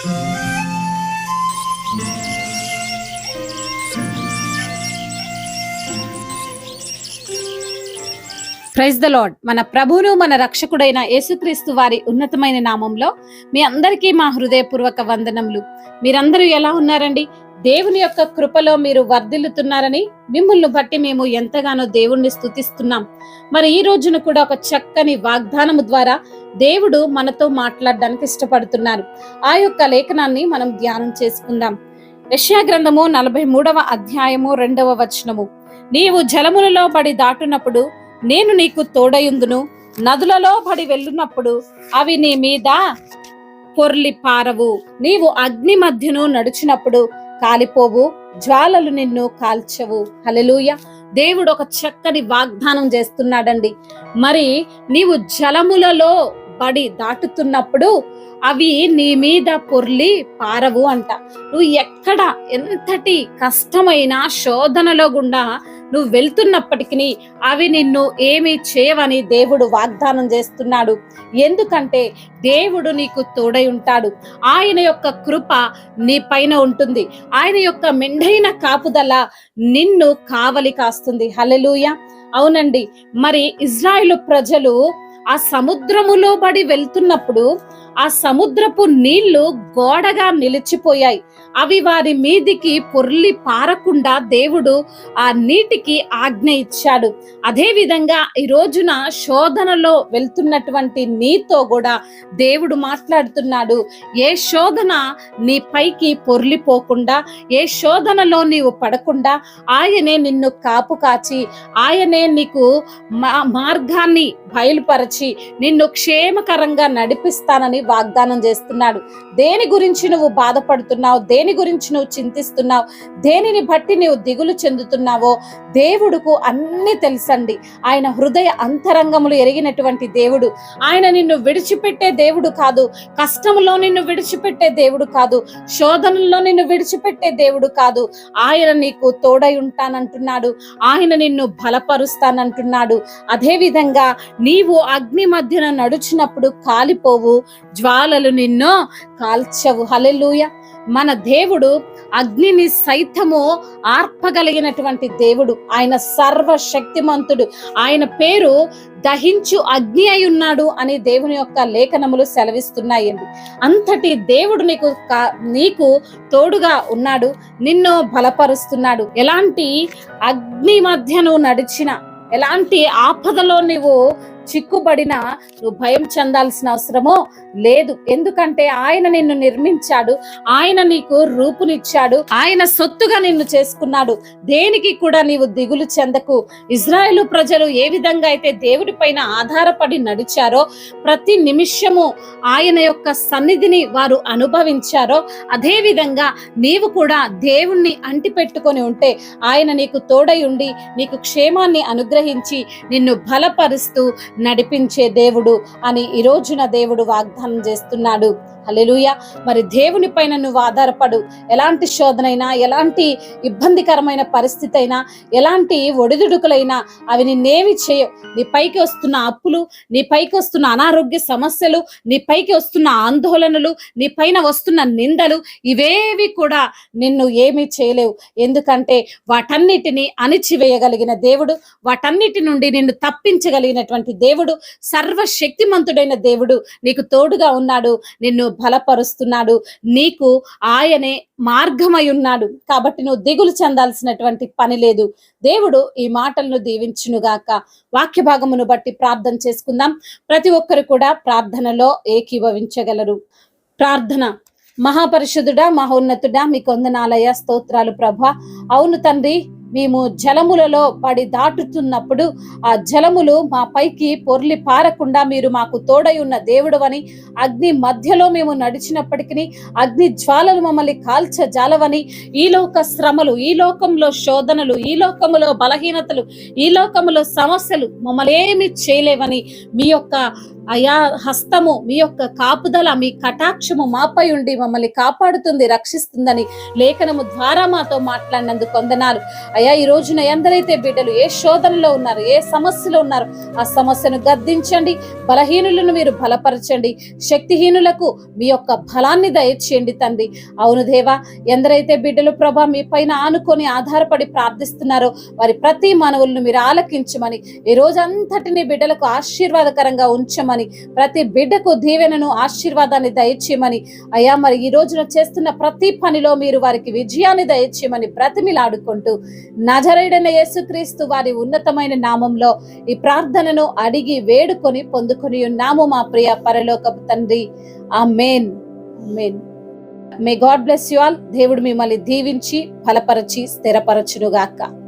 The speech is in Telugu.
Praise the lord. మన ప్రభువును మన రక్షకుడైన యేసుక్రీస్తు వారి ఉన్నతమైన నామంలో మీ అందరికీ మా హృదయపూర్వక వందనములు. మీరందరూ ఎలా ఉన్నారండి? దేవుని యొక్క కృపలో మీరు వర్ధిల్లుతున్నారని మిమ్మల్ని బట్టి మేము ఎంతగానో దేవుణ్ణి స్తుతిస్తున్నాం. మరి ఈ రోజున కూడా ఒక చక్కని వాగ్దానము ద్వారా దేవుడు మనతో మాట్లాడడానికి ఇష్టపడుతున్నారు. ఆ యొక్క లేఖనాన్ని మనం ధ్యానం చేసుకుందాం. యెషయా గ్రంథము 43వ అధ్యాయము 2వ వచనము. నీవు జలములలో పడి దాటునప్పుడు నేను నీకు తోడయుందును, నదులలో పడి వెళ్ళునప్పుడు అవి నీ మీద పొర్లి పారవు. నీవు అగ్ని మధ్యను నడిచినప్పుడు కాలిపోవు, జ్వాలలు నిన్ను కాల్చవు. హల్లెలూయా. దేవుడు ఒక చక్కని వాగ్దానం చేస్తున్నాడండి. మరి నీవు జలములలో పడి దాటుతున్నప్పుడు అవి నీ మీద పొర్లి పారవు అంట. నువ్వు ఎక్కడ ఎంతటి కష్టమైన శోధనలో గుండా నువ్వు వెళ్తున్నప్పటికీ అవి నిన్ను ఏమీ చేయవని దేవుడు వాగ్దానం చేస్తున్నాడు. ఎందుకంటే దేవుడు నీకు తోడై ఉంటాడు. ఆయన యొక్క కృప నీ పైన ఉంటుంది. ఆయన యొక్క మెండైన కాపుదల నిన్ను కావలి కాస్తుంది. హల్లెలూయా. అవునండి. మరి ఇజ్రాయేలు ప్రజలు ఆ సముద్రములో పడి వెళ్తున్నప్పుడు ఆ సముద్రపు నీళ్లు గోడగా నిలిచిపోయాయి. అవి వారి మీదికి పొర్లి పారకుండా దేవుడు ఆ నీటికి ఆజ్ఞ ఇచ్చాడు. అదే విధంగా ఈ రోజున శోధనలో వెళ్తున్నటువంటి నీతో కూడా దేవుడు మాట్లాడుతున్నాడు. ఏ శోధన నీ పైకి పొర్లిపోకుండా, ఏ శోధనలో నీవు పడకుండా ఆయనే నిన్ను కాపు కాచి, ఆయనే నీకు మార్గాన్ని బయలుపరచి నిన్ను క్షేమకరంగా నడిపిస్తానని వాగ్దానం చేస్తున్నాడు. దేని గురించి నువ్వు బాధపడుతున్నావు, దేని గురించి నువ్వు చింతిస్తున్నావు, దేనిని బట్టి నువ్వు దిగులు చెందుతున్నావో దేవుడుకు అన్ని తెలుసండి. ఆయన హృదయ అంతరంగములు ఎరిగినటువంటి దేవుడు. ఆయన నిన్ను విడిచిపెట్టే దేవుడు కాదు. కష్టంలో నిన్ను విడిచిపెట్టే దేవుడు కాదు. శోధనలో నిన్ను విడిచిపెట్టే దేవుడు కాదు. ఆయన నీకు తోడై ఉంటానంటున్నాడు. ఆయన నిన్ను బలపరుస్తానంటున్నాడు. అదే విధంగా నీవు అగ్ని మధ్యన నడుచినప్పుడు కాలిపోవు, జ్వాలలు నిన్ను కాల్చవు. హల్లెలూయా. మన దేవుడు అగ్నిని సైతము ఆర్పగలిగినటువంటి దేవుడు. ఆయన సర్వశక్తిమంతుడు. ఆయన పేరు దహించు అగ్ని అయి ఉన్నాడు అని దేవుని యొక్క లేఖనములు సెలవిస్తున్నాయండి. అంతటి దేవుడు నీకు తోడుగా ఉన్నాడు, నిన్ను బలపరుస్తున్నాడు. ఎలాంటి అగ్ని మధ్య నువ్వు నడిచినా, ఎలాంటి ఆపదలో నువ్వు చిక్కుబడినా నువ్వు భయం చెందాల్సిన అవసరమో లేదు. ఎందుకంటే ఆయన నిన్ను నిర్మించాడు, ఆయన నీకు రూపునిచ్చాడు, ఆయన సొత్తుగా నిన్ను చేసుకున్నాడు. దేనికి కూడా నీవు దిగులు చెందకు. ఇజ్రాయేలు ప్రజలు ఏ విధంగా అయితే దేవుడి పైన ఆధారపడి నడిచారో, ప్రతి నిమిషము ఆయన యొక్క సన్నిధిని వారు అనుభవించారో, అదే విధంగా నీవు కూడా దేవుణ్ణి అంటిపెట్టుకొని ఉంటే ఆయన నీకు తోడై ఉండి నీకు క్షేమాన్ని అనుగ్రహించి నిన్ను బలపరుస్తూ నడిపించే దేవుడు అని ఈ రోజున దేవుడు వాగ్దానం చేస్తున్నాడు. హల్లెలూయా. మరి దేవుని పైన నువ్వు ఆధారపడు. ఎలాంటి శోధనైనా, ఎలాంటి ఇబ్బందికరమైన పరిస్థితి అయినా, ఎలాంటి ఒడిదుడుకులైనా అవి నిన్నేమి చేయవు. నీ పైకి వస్తున్న అప్పులు, నీ పైకి వస్తున్న అనారోగ్య సమస్యలు, నీ పైకి వస్తున్న ఆందోళనలు, నీ పైన వస్తున్న నిందలు, ఇవేవి కూడా నిన్ను ఏమీ చేయలేవు. ఎందుకంటే వాటన్నిటిని అణిచివేయగలిగిన దేవుడు, వాటన్నిటి నుండి నిన్ను తప్పించగలిగినటువంటి దేవుడు, సర్వశక్తిమంతుడైన దేవుడు నీకు తోడుగా ఉన్నాడు, నిన్ను బలపరుస్తున్నాడు. నీకు ఆయనే మార్గమై ఉన్నాడు. కాబట్టి నువ్వు దిగులు చెందాల్సినటువంటి పని లేదు. దేవుడు ఈ మాటలను దీవించునుగాక. వాక్య భాగమును బట్టి ప్రార్థన చేసుకుందాం. ప్రతి ఒక్కరు కూడా ప్రార్థనలో ఏకీభవించగలరు. ప్రార్థన. మహాపరిశుద్ధుడా, మహోన్నతుడా, మీకు వందనాలయ, స్తోత్రాలు ప్రభా. అవును తండ్రి, మేము జలములలో పడి దాటుతున్నప్పుడు ఆ జలములు మా పైకి పొర్లి పారకుండా మీరు మాకు తోడై ఉన్న దేవుడవని, అగ్ని మధ్యలో మేము నడిచినప్పటికీ అగ్ని జ్వాలలు మమ్మల్ని కాల్చజాలవని, ఈ లోక శ్రమలు, ఈ లోకంలో శోధనలు, ఈ లోకములో బలహీనతలు, ఈ లోకములో సమస్యలు మమ్మల్ని ఏమి చేయలేవని మీ యొక్క అయా హస్తము, మీ యొక్క కాపుదల, మీ కటాక్షము మాపై ఉండి మమ్మల్ని కాపాడుతుంది, రక్షిస్తుందని లేఖనము ద్వారా మాతో మాట్లాడినందుకు వందనాలు. అయా ఈ రోజున ఎందరైతే బిడ్డలు ఏ శోధనలో ఉన్నారు, ఏ సమస్యలో ఉన్నారు, ఆ సమస్యను గద్దించండి. బలహీనులను మీరు బలపరచండి. శక్తిహీనులకు మీ యొక్క బలాన్ని దయచేయండి తండ్రి. అవును దేవా, ఎందరైతే బిడ్డలు ప్రభా మీ పైన ఆనుకొని ఆధారపడి ప్రార్థిస్తున్నారో వారి ప్రతి మనవులను మీరు ఆలకించమని, ఈ రోజంతటిని బిడ్డలకు ఆశీర్వాదకరంగా ఉంచమని, ప్రతి బిడ్డకు దీవెనను, ఆశీర్వాదాన్ని దయచేయమని అయ్యా, మరి ఈ రోజున చేస్తున్న ప్రతి పనిలో మీరు వారికి విజయాన్ని దయచేయమని బ్రతిమిలాడుకుంటూ నజరేయుడైన యేసుక్రీస్తు వారి ఉన్నతమైన నామంలో ఈ ప్రార్థనను అడిగి వేడుకొని పొందుకొని ఉన్నాము మా ప్రియ పరలోకపు తండ్రి. Amen. Amen. May God bless you all. దేవుడు మిమ్మల్ని దీవించి బలపరచి స్థిరపరచును గాక.